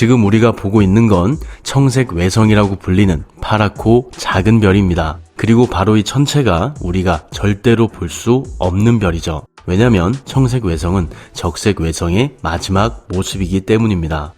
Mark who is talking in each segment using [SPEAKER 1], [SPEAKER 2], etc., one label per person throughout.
[SPEAKER 1] 지금 우리가 보고 있는 건 청색 외성이라고 불리는 파랗고 작은 별입니다. 그리고 바로 이 천체가 우리가 절대로 볼 수 없는 별이죠. 왜냐면 청색 외성은 적색 외성의 마지막 모습이기 때문입니다.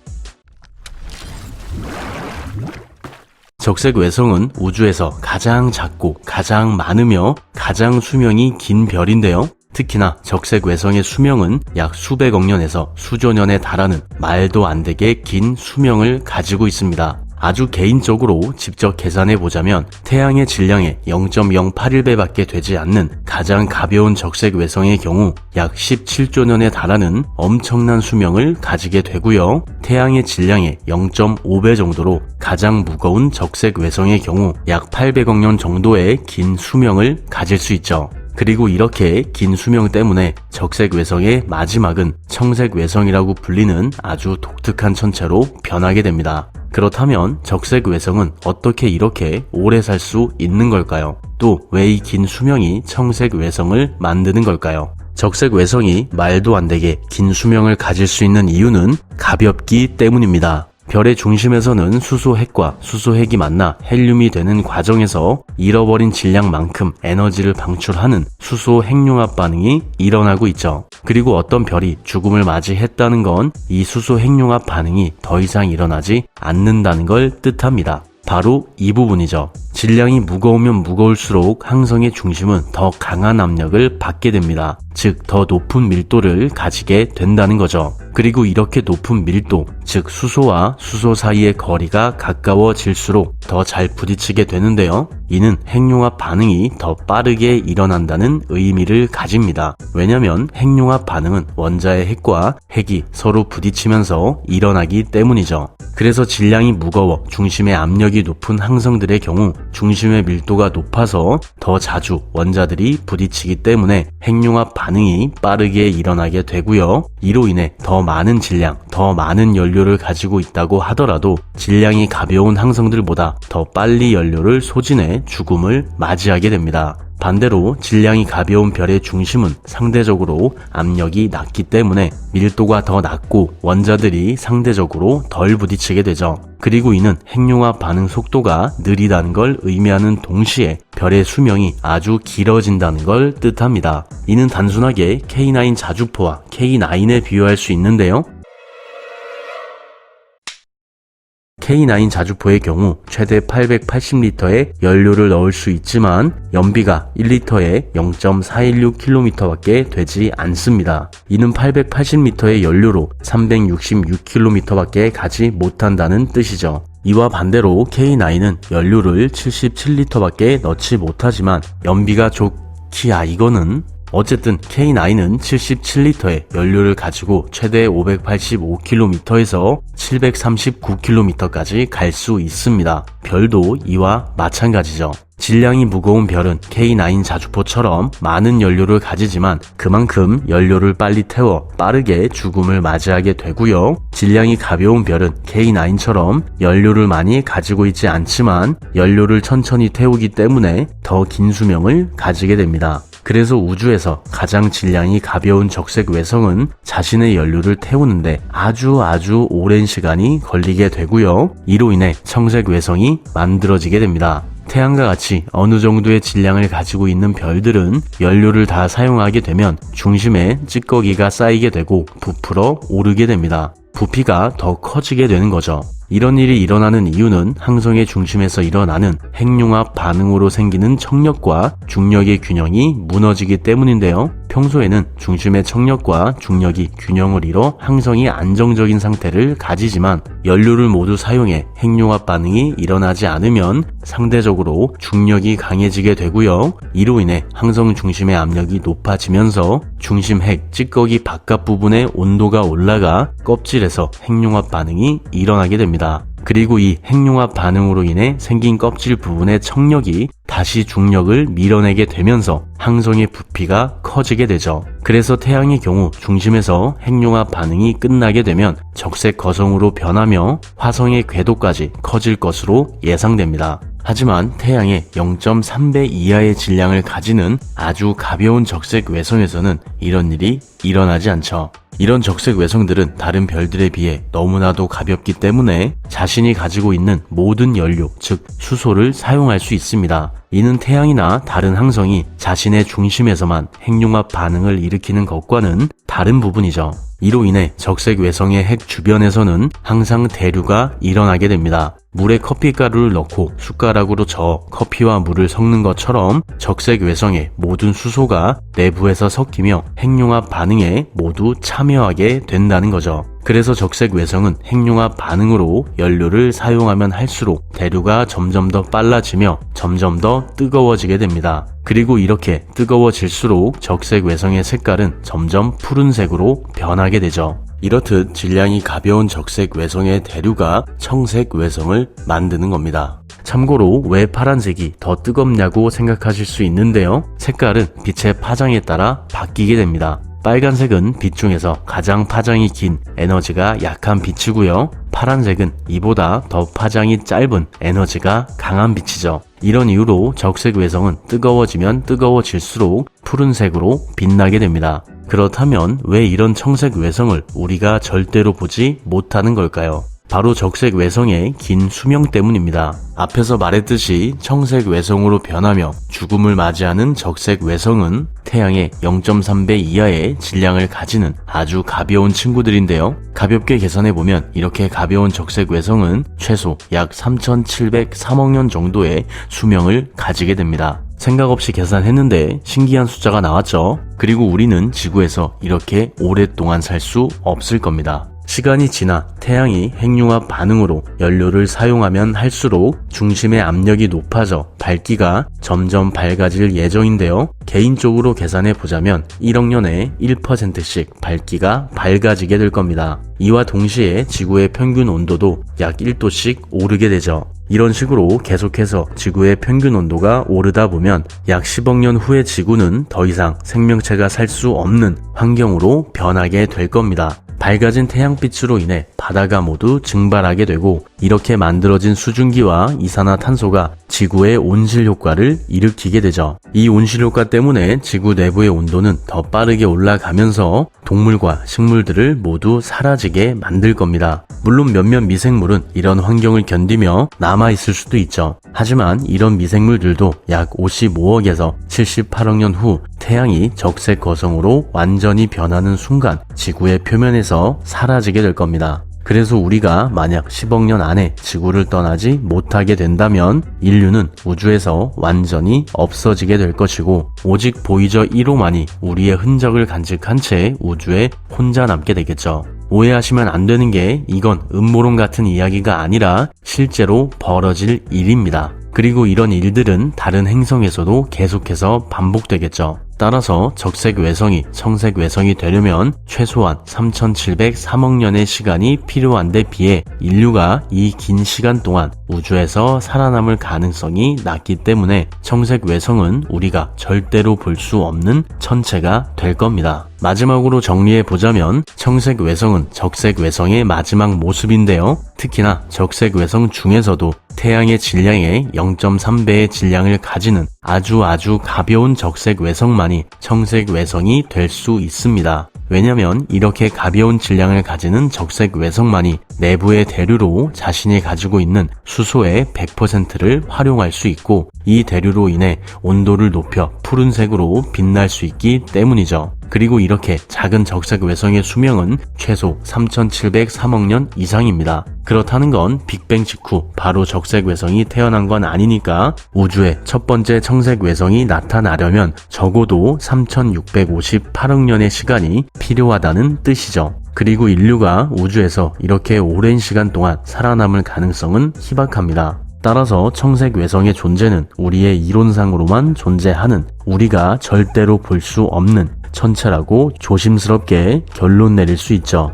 [SPEAKER 1] 적색 외성은 우주에서 가장 작고 가장 많으며 가장 수명이 긴 별인데요. 특히나 적색 외성의 수명은 약 수백억 년에서 수조 년에 달하는 말도 안 되게 긴 수명을 가지고 있습니다. 아주 개인적으로 직접 계산해 보자면 태양의 질량의 0.081배 밖에 되지 않는 가장 가벼운 적색 외성의 경우 약 17조 년에 달하는 엄청난 수명을 가지게 되고요. 태양의 질량의 0.5배 정도로 가장 무거운 적색 외성의 경우 약 800억 년 정도의 긴 수명을 가질 수 있죠. 그리고 이렇게 긴 수명 때문에 적색 외성의 마지막은 청색 외성이라고 불리는 아주 독특한 천체로 변하게 됩니다. 그렇다면 적색 외성은 어떻게 이렇게 오래 살 수 있는 걸까요? 또 왜 이 긴 수명이 청색 외성을 만드는 걸까요? 적색 외성이 말도 안 되게 긴 수명을 가질 수 있는 이유는 가볍기 때문입니다. 별의 중심에서는 수소핵과 수소핵이 만나 헬륨이 되는 과정에서 잃어버린 질량만큼 에너지를 방출하는 수소 핵융합 반응이 일어나고 있죠. 그리고 어떤 별이 죽음을 맞이했다는 건 이 수소 핵융합 반응이 더 이상 일어나지 않는다는 걸 뜻합니다. 바로 이 부분이죠. 질량이 무거우면 무거울수록 항성의 중심은 더 강한 압력을 받게 됩니다. 즉, 더 높은 밀도를 가지게 된다는 거죠. 그리고 이렇게 높은 밀도, 즉 수소와 수소 사이의 거리가 가까워질수록 더 잘 부딪히게 되는데요. 이는 핵융합 반응이 더 빠르게 일어난다는 의미를 가집니다. 왜냐면 핵융합 반응은 원자의 핵과 핵이 서로 부딪히면서 일어나기 때문이죠. 그래서 질량이 무거워 중심의 압력이 높은 항성들의 경우 중심의 밀도가 높아서 더 자주 원자들이 부딪히기 때문에 핵융합 반응이 빠르게 일어나게 되고요. 이로 인해 더 많은 질량, 더 많은 연료를 가지고 있다고 하더라도 질량이 가벼운 항성들보다 더 빨리 연료를 소진해 죽음을 맞이하게 됩니다. 반대로 질량이 가벼운 별의 중심은 상대적으로 압력이 낮기 때문에 밀도가 더 낮고 원자들이 상대적으로 덜 부딪히게 되죠. 그리고 이는 핵융합 반응 속도가 느리다는 걸 의미하는 동시에 별의 수명이 아주 길어진다는 걸 뜻합니다. 이는 단순하게 K9 자주포와 K9에 비유할 수 있는데요. K9 자주포의 경우 최대 880리터의 연료를 넣을 수 있지만 연비가 1리터에 0.416km 밖에 되지 않습니다. 이는 880리터의 연료로 366km 밖에 가지 못한다는 뜻이죠. 이와 반대로 K9은 연료를 77리터 밖에 넣지 못하지만 연비가 이거는 어쨌든 K9은 77리터의 연료를 가지고 최대 585km에서 739km까지 갈 수 있습니다. 별도 이와 마찬가지죠. 질량이 무거운 별은 K9 자주포처럼 많은 연료를 가지지만 그만큼 연료를 빨리 태워 빠르게 죽음을 맞이하게 되고요. 질량이 가벼운 별은 K9처럼 연료를 많이 가지고 있지 않지만 연료를 천천히 태우기 때문에 더 긴 수명을 가지게 됩니다. 그래서 우주에서 가장 질량이 가벼운 적색 외성은 자신의 연료를 태우는데 아주 오랜 시간이 걸리게 되고요. 이로 인해 청색 외성이 만들어지게 됩니다. 태양과 같이 어느 정도의 질량을 가지고 있는 별들은 연료를 다 사용하게 되면 중심에 찌꺼기가 쌓이게 되고 부풀어 오르게 됩니다. 부피가 더 커지게 되는 거죠. 이런 일이 일어나는 이유는 항성의 중심에서 일어나는 핵융합 반응으로 생기는 청력과 중력의 균형이 무너지기 때문인데요. 평소에는 중심의 청력과 중력이 균형을 이뤄 항성이 안정적인 상태를 가지지만 연료를 모두 사용해 핵융합 반응이 일어나지 않으면 상대적으로 중력이 강해지게 되고요. 이로 인해 항성 중심의 압력이 높아지면서 중심 핵 찌꺼기 바깥 부분의 온도가 올라가 껍질에서 핵융합 반응이 일어나게 됩니다. 그리고 이 핵융합 반응으로 인해 생긴 껍질 부분의 청력이 다시 중력을 밀어내게 되면서 항성의 부피가 커지게 되죠. 그래서 태양의 경우 중심에서 핵융합 반응이 끝나게 되면 적색 거성으로 변하며 화성의 궤도까지 커질 것으로 예상됩니다. 하지만 태양의 0.3배 이하의 질량을 가지는 아주 가벼운 적색 외성에서는 이런 일이 일어나지 않죠. 이런 적색 외성들은 다른 별들에 비해 너무나도 가볍기 때문에 자신이 가지고 있는 모든 연료, 즉 수소를 사용할 수 있습니다. 이는 태양이나 다른 항성이 자신의 중심에서만 핵융합 반응을 일으키는 것과는 다른 부분이죠. 이로 인해 적색 외성의 핵 주변에서는 항상 대류가 일어나게 됩니다. 물에 커피가루를 넣고 숟가락으로 저어 커피와 물을 섞는 것처럼 적색 외성의 모든 수소가 내부에서 섞이며 핵융합 반응에 모두 참여하게 된다는 거죠. 그래서 적색 외성은 핵융합 반응으로 연료를 사용하면 할수록 대류가 점점 더 빨라지며 점점 더 뜨거워지게 됩니다. 그리고 이렇게 뜨거워질수록 적색 외성의 색깔은 점점 푸른색으로 변하게 되죠. 이렇듯 질량이 가벼운 적색 외성의 대류가 청색 외성을 만드는 겁니다. 참고로 왜 파란색이 더 뜨겁냐고 생각하실 수 있는데요. 색깔은 빛의 파장에 따라 바뀌게 됩니다. 빨간색은 빛 중에서 가장 파장이 긴 에너지가 약한 빛이고요. 파란색은 이보다 더 파장이 짧은 에너지가 강한 빛이죠. 이런 이유로 적색 외성은 뜨거워지면 뜨거워질수록 푸른색으로 빛나게 됩니다. 그렇다면 왜 이런 청색 외성을 우리가 절대로 보지 못하는 걸까요? 바로 적색 외성의 긴 수명 때문입니다. 앞에서 말했듯이 청색 외성으로 변하며 죽음을 맞이하는 적색 외성은 태양의 0.3배 이하의 질량을 가지는 아주 가벼운 친구들인데요. 가볍게 계산해보면 이렇게 가벼운 적색 외성은 최소 약 3,703억 년 정도의 수명을 가지게 됩니다. 생각 없이 계산했는데 신기한 숫자가 나왔죠. 그리고 우리는 지구에서 이렇게 오랫동안 살 수 없을 겁니다. 시간이 지나 태양이 핵융합 반응으로 연료를 사용하면 할수록 중심의 압력이 높아져 밝기가 점점 밝아질 예정인데요. 개인적으로 계산해 보자면 1억 년에 1%씩 밝기가 밝아지게 될 겁니다. 이와 동시에 지구의 평균 온도도 약 1도씩 오르게 되죠. 이런 식으로 계속해서 지구의 평균 온도가 오르다 보면 약 10억 년 후의 지구는 더 이상 생명체가 살 수 없는 환경으로 변하게 될 겁니다. 밝아진 태양빛으로 인해 바다가 모두 증발하게 되고 이렇게 만들어진 수증기와 이산화탄소가 지구의 온실 효과를 일으키게 되죠. 이 온실 효과 때문에 지구 내부의 온도는 더 빠르게 올라가면서 동물과 식물들을 모두 사라지게 만들 겁니다. 물론 몇몇 미생물은 이런 환경을 견디며 남아있을 수도 있죠. 하지만 이런 미생물들도 약 55억에서 78억 년 후 태양이 적색 거성으로 완전히 변하는 순간 지구의 표면에서 사라지게 될 겁니다. 그래서 우리가 만약 10억 년 안에 지구를 떠나지 못하게 된다면 인류는 우주에서 완전히 없어지게 될 것이고 오직 보이저 1호만이 우리의 흔적을 간직한 채 우주에 혼자 남게 되겠죠. 오해하시면 안 되는 게 이건 음모론 같은 이야기가 아니라 실제로 벌어질 일입니다. 그리고 이런 일들은 다른 행성에서도 계속해서 반복되겠죠. 따라서 적색 외성이 청색 외성이 되려면 최소한 3,703억 년의 시간이 필요한 데 비해 인류가 이 긴 시간 동안 우주에서 살아남을 가능성이 낮기 때문에 청색 외성은 우리가 절대로 볼 수 없는 천체가 될 겁니다. 마지막으로 정리해보자면 청색 외성은 적색 외성의 마지막 모습인데요. 특히나 적색 외성 중에서도 태양의 질량의 0.3배의 질량을 가지는 아주 가벼운 적색 외성만이 청색 외성이 될 수 있습니다. 왜냐면 이렇게 가벼운 질량을 가지는 적색 외성만이 내부의 대류로 자신이 가지고 있는 수소의 100%를 활용할 수 있고 이 대류로 인해 온도를 높여 푸른색으로 빛날 수 있기 때문이죠. 그리고 이렇게 작은 적색 외성의 수명은 최소 3,703억 년 이상입니다. 그렇다는 건 빅뱅 직후 바로 적색 외성이 태어난 건 아니니까 우주의 첫 번째 청색 외성이 나타나려면 적어도 3,658억 년의 시간이 필요하다는 뜻이죠. 그리고 인류가 우주에서 이렇게 오랜 시간 동안 살아남을 가능성은 희박합니다. 따라서 청색 외성의 존재는 우리의 이론상으로만 존재하는 우리가 절대로 볼 수 없는 천체라고 조심스럽게 결론 내릴 수 있죠.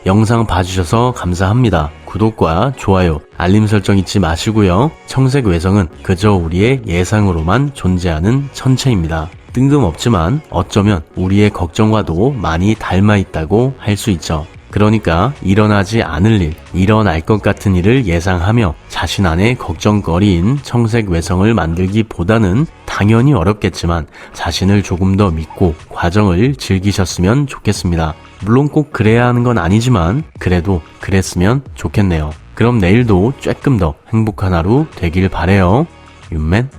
[SPEAKER 1] 영상 봐주셔서 감사합니다. 구독과 좋아요, 알림 설정 잊지 마시고요. 청색 외성은 그저 우리의 예상으로만 존재하는 천체입니다. 뜬금없지만 어쩌면 우리의 걱정과도 많이 닮아 있다고 할 수 있죠. 그러니까 일어나지 않을 일, 일어날 것 같은 일을 예상하며 자신 안에 걱정거리인 청색 외성을 만들기보다는 당연히 어렵겠지만 자신을 조금 더 믿고 과정을 즐기셨으면 좋겠습니다. 물론 꼭 그래야 하는 건 아니지만 그래도 그랬으면 좋겠네요. 그럼 내일도 조금 더 행복한 하루 되길 바래요. 윤맨